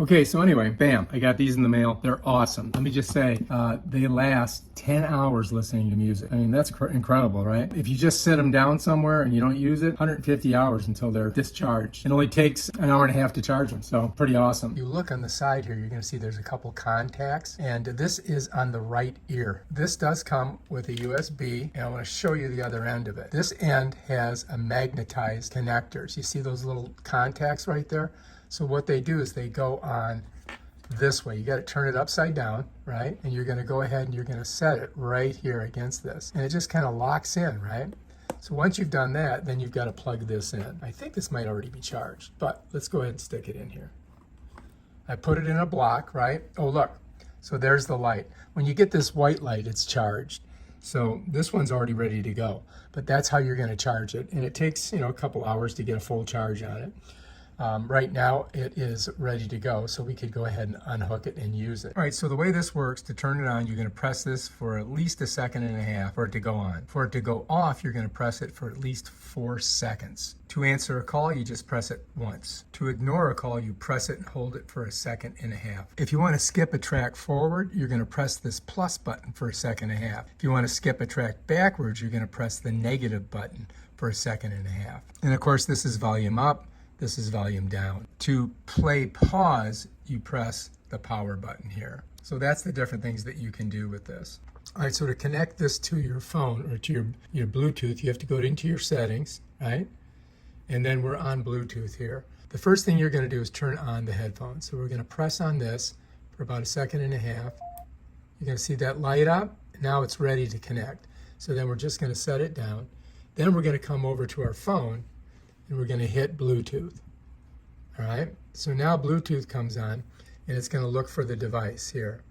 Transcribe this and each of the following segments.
Okay, so anyway, bam, I got these in the mail. They're awesome. Let me just say, they last 10 hours listening to music. I mean, that's incredible, right? If you just sit them down somewhere and you don't use it, 150 hours until they're discharged. It only takes an hour and a half to charge them, so pretty awesome. You look on the side here, you're gonna see there's a couple contacts, and this is on the right ear. This does come with a USB, and I wanna show you the other end of it. This end has a magnetized connectors. You see those little contacts right there? So what they do is they go on this way. You got to turn it upside down, right? And you're going to go ahead and you're going to set it right here against this. And it just kind of locks in, right? So once you've done that, then you've got to plug this in. I think this might already be charged, but let's go ahead and stick it in here. I put it in a block, right? Oh, look. So there's the light. When you get this white light, it's charged. So this one's already ready to go, but that's how you're going to charge it. And it takes, a couple hours to get a full charge on it. Right now it is ready to go, so we could go ahead and unhook it and use it. All right, so the way this works, to turn it on, you're going to press this for at least 1.5 seconds for it to go on. For it to go off, you're going to press it for at least 4 seconds. To answer a call, you just press it once. To ignore a call, you press it and hold it for 1.5 seconds. If you want to skip a track forward, you're going to press this plus button for 1.5 seconds. If you want to skip a track backwards, you're going to press the negative button for 1.5 seconds. And of course, this is volume up. This is volume down. To play pause, you press the power button here. So that's the different things that you can do with this. All right, so to connect this to your phone or to your Bluetooth, you have to go into your settings, right? And then we're on Bluetooth here. The first thing you're gonna do is turn on the headphones. So we're gonna press on this for about 1.5 seconds. You're gonna see that light up. Now it's ready to connect. So then we're just gonna set it down. Then we're gonna come over to our phone and we're going to hit Bluetooth. All right, so now Bluetooth comes on and it's going to look for the device here.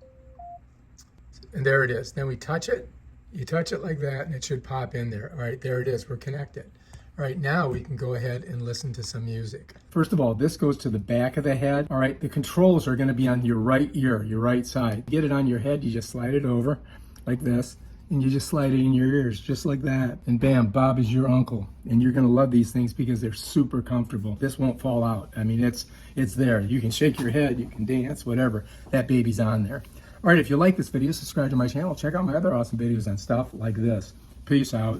And there it is. Then we touch it. You touch it like that and it should pop in there. All right, there it is. We're connected. All right, now we can go ahead and listen to some music. First of all, this goes to the back of the head. All right, the controls are going to be on your right ear, your right side. Get it on your head, you just slide it over like this. And you just slide it in your ears, just like that. And bam, Bob is your uncle. And you're gonna love these things because they're super comfortable. This won't fall out. I mean, it's there. You can shake your head, you can dance, whatever. That baby's on there. All right, if you like this video, subscribe to my channel. Check out my other awesome videos on stuff like this. Peace out.